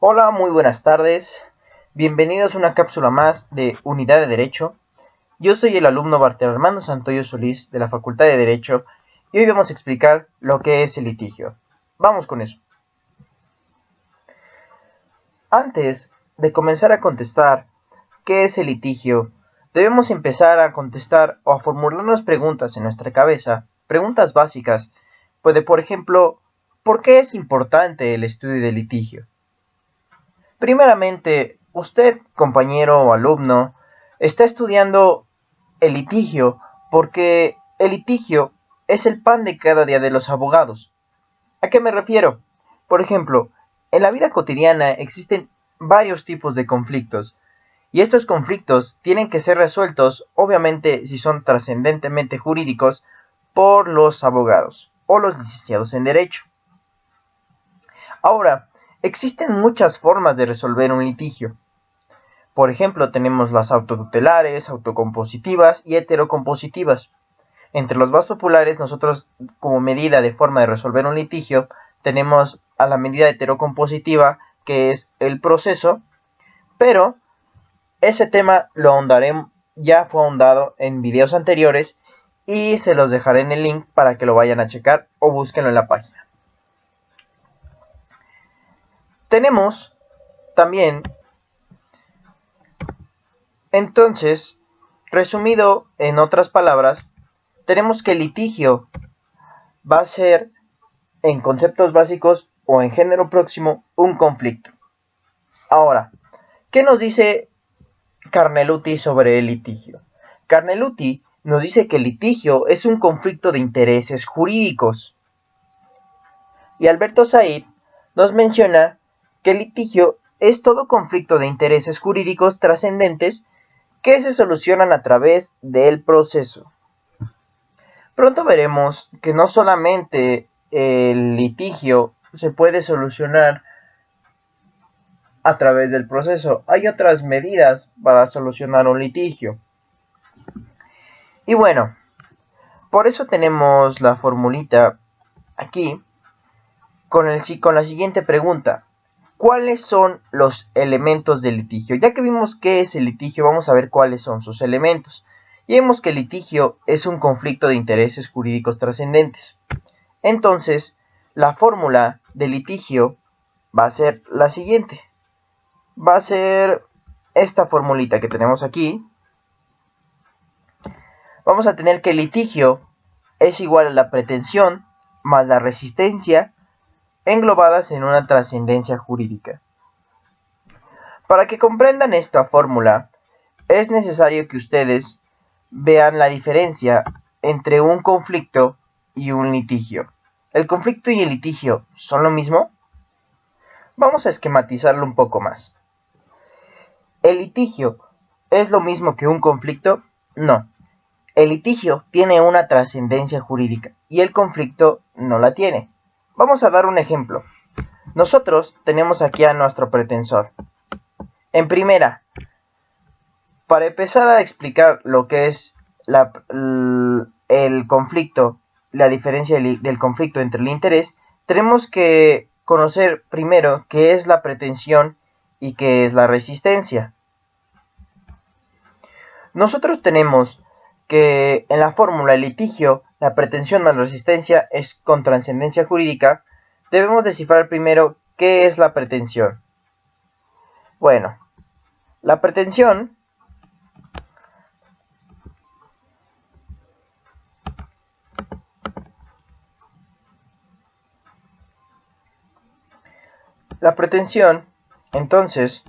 Hola, muy buenas tardes. Bienvenidos a una cápsula más de Unidad de Derecho. Yo soy el alumno Barter Armando Santoyo Solís de la Facultad de Derecho y hoy vamos a explicar lo que es el litigio. Vamos con eso. Antes de comenzar a contestar qué es el litigio, debemos empezar a contestar o a formularnos preguntas en nuestra cabeza, preguntas básicas, por ejemplo, ¿por qué es importante el estudio del litigio? Primeramente, usted, compañero o alumno, está estudiando el litigio porque el litigio es el pan de cada día de los abogados. ¿A qué me refiero? Por ejemplo, en la vida cotidiana existen varios tipos de conflictos y estos conflictos tienen que ser resueltos, obviamente si son trascendentemente jurídicos, por los abogados o los licenciados en Derecho. Ahora, existen muchas formas de resolver un litigio. Por ejemplo, tenemos las autotutelares, autocompositivas y heterocompositivas. Entre los más populares, nosotros como medida de forma de resolver un litigio, tenemos a la medida heterocompositiva, que es el proceso, pero ese tema lo ahondaré, ya fue ahondado en videos anteriores y se los dejaré en el link para que lo vayan a checar o búsquenlo en la página. Tenemos también, entonces, resumido en otras palabras, tenemos que el litigio va a ser, en conceptos básicos o en género próximo, un conflicto. Ahora, ¿qué nos dice Carneluti sobre el litigio? Carneluti nos dice que el litigio es un conflicto de intereses jurídicos. Y Alberto Said nos menciona que el litigio es todo conflicto de intereses jurídicos trascendentes que se solucionan a través del proceso. Pronto veremos que no solamente el litigio se puede solucionar a través del proceso, hay otras medidas para solucionar un litigio. Y bueno, por eso tenemos la formulita aquí con la siguiente pregunta. ¿Cuáles son los elementos del litigio? Ya que vimos qué es el litigio, vamos a ver cuáles son sus elementos. Y vemos que el litigio es un conflicto de intereses jurídicos trascendentes. Entonces, la fórmula del litigio va a ser la siguiente. Va a ser esta formulita que tenemos aquí. Vamos a tener que el litigio es igual a la pretensión más la resistencia englobadas en una trascendencia jurídica. Para que comprendan esta fórmula, es necesario que ustedes vean la diferencia entre un conflicto y un litigio. ¿El conflicto y el litigio son lo mismo? Vamos a esquematizarlo un poco más. ¿El litigio es lo mismo que un conflicto? No. El litigio tiene una trascendencia jurídica y el conflicto no la tiene. Vamos a dar un ejemplo. Nosotros tenemos aquí a nuestro pretensor. En primera, para empezar a explicar lo que es el conflicto, la diferencia del conflicto entre el interés, tenemos que conocer primero qué es la pretensión y qué es la resistencia. Nosotros tenemos que en la fórmula del litigio, la pretensión más resistencia es con trascendencia jurídica. Debemos descifrar primero qué es la pretensión. Bueno, la pretensión entonces,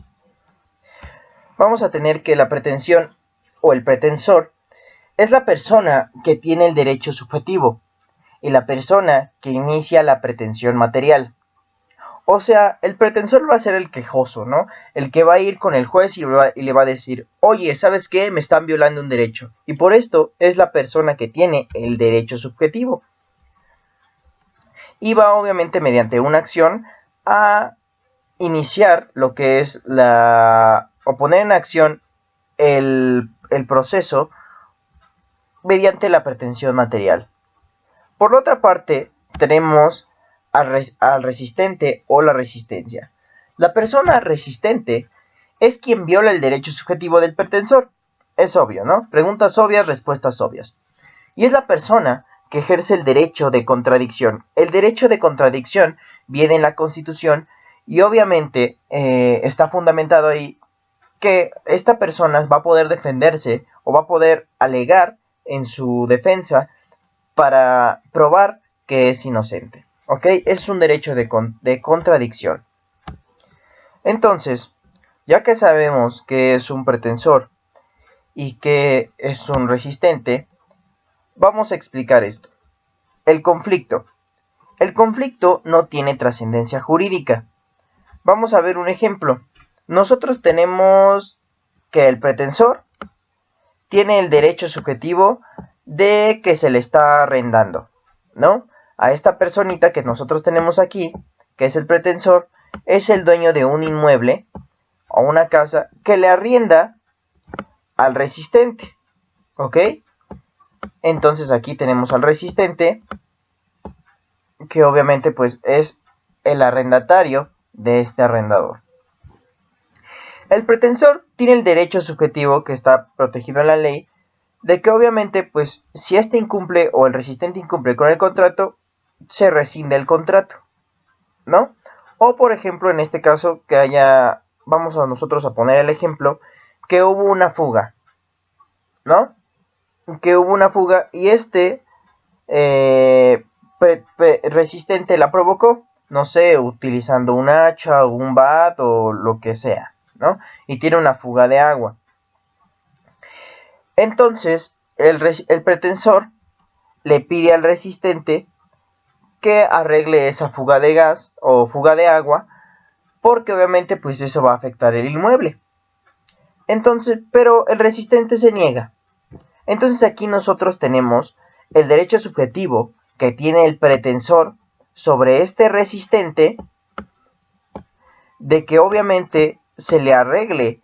vamos a tener que la pretensión o el pretensor es la persona que tiene el derecho subjetivo y la persona que inicia la pretensión material. O sea, el pretensor va a ser el quejoso, ¿no? El que va a ir con el juez y le va a decir, oye, ¿sabes qué? Me están violando un derecho. Y por esto es la persona que tiene el derecho subjetivo. Y va obviamente mediante una acción a iniciar lo que es o poner en acción el proceso mediante la pretensión material. Por la otra parte, tenemos al resistente o la resistencia. La persona resistente es quien viola el derecho subjetivo del pretensor. Es obvio, ¿no? Preguntas obvias, respuestas obvias. Y es la persona que ejerce el derecho de contradicción. El derecho de contradicción viene en la Constitución y obviamente está fundamentado ahí que esta persona va a poder defenderse o va a poder alegar en su defensa para probar que es inocente. ¿Ok? Es un derecho de contradicción. Entonces, ya que sabemos que es un pretensor y que es un resistente, vamos a explicar esto. El conflicto. El conflicto no tiene trascendencia jurídica. Vamos a ver un ejemplo. Nosotros tenemos que el pretensor tiene el derecho subjetivo de que se le está arrendando, ¿no? A esta personita que nosotros tenemos aquí, que es el pretensor, es el dueño de un inmueble o una casa que le arrienda al resistente, ¿ok? Entonces aquí tenemos al resistente, que obviamente pues es el arrendatario de este arrendador. El pretensor tiene el derecho subjetivo que está protegido en la ley de que obviamente pues si este incumple o el resistente incumple con el contrato, se rescinde el contrato, ¿no? O por ejemplo en este caso que haya, vamos a nosotros a poner el ejemplo, que hubo una fuga, ¿no? Que hubo una fuga y este resistente la provocó, no sé, utilizando un hacha o un bat o lo que sea, ¿no? Y tiene una fuga de agua. Entonces, el pretensor le pide al resistente que arregle esa fuga de gas o fuga de agua, porque obviamente pues eso va a afectar el inmueble. Entonces, pero el resistente se niega. Entonces aquí nosotros tenemos el derecho subjetivo que tiene el pretensor sobre este resistente de que obviamente se le arregle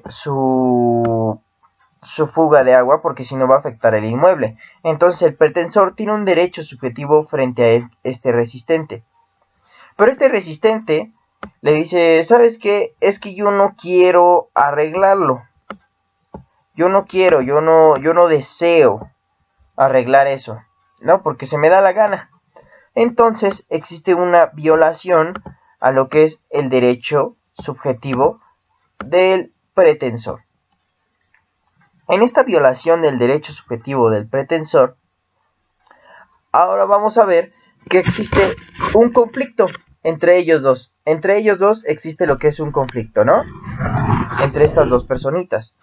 su fuga de agua, porque si no va a afectar el inmueble. Entonces el pretensor tiene un derecho subjetivo frente a este resistente. Pero este resistente le dice, ¿sabes qué? Es que yo no quiero arreglarlo. Yo no quiero, yo no deseo arreglar eso, ¿no? Porque se me da la gana. Entonces existe una violación a lo que es el derecho subjetivo del pretensor. En esta violación del derecho subjetivo del pretensor, ahora vamos a ver que existe un conflicto entre ellos dos. Entre ellos dos existe lo que es un conflicto, ¿no? Entre estas dos personitas.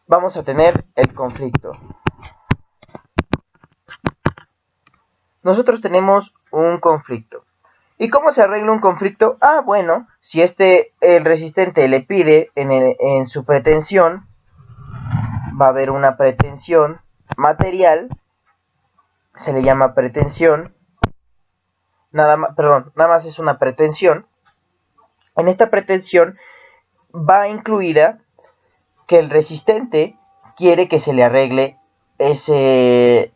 Vamos a tener el conflicto. Nosotros tenemos un conflicto. ¿Y cómo se arregla un conflicto? Ah, bueno, si el resistente le pide en su pretensión, va a haber una pretensión material, se le llama pretensión, nada más es una pretensión. En esta pretensión va incluida que el resistente quiere que se le arregle esa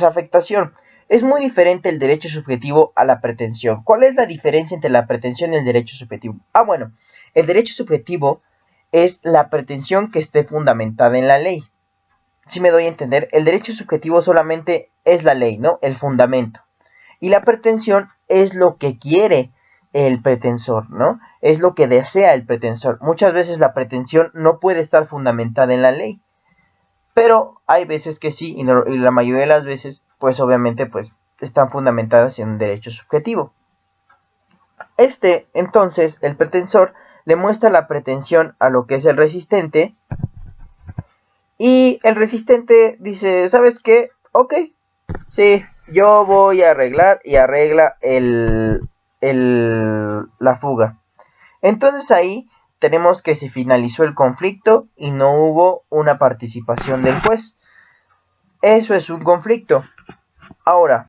afectación. Es muy diferente el derecho subjetivo a la pretensión. ¿Cuál es la diferencia entre la pretensión y el derecho subjetivo? Ah, bueno, el derecho subjetivo es la pretensión que esté fundamentada en la ley. Si me doy a entender, el derecho subjetivo solamente es la ley, ¿no? El fundamento. Y la pretensión es lo que quiere el pretensor, ¿no? Es lo que desea el pretensor. Muchas veces la pretensión no puede estar fundamentada en la ley, pero hay veces que sí, y la mayoría de las veces, pues obviamente, pues están fundamentadas en un derecho subjetivo. Entonces, el pretensor le muestra la pretensión a lo que es el resistente, y el resistente dice, ¿sabes qué? Ok, sí, yo voy a arreglar, y arregla la fuga. Entonces ahí tenemos que se finalizó el conflicto y no hubo una participación del juez. Eso es un conflicto. Ahora,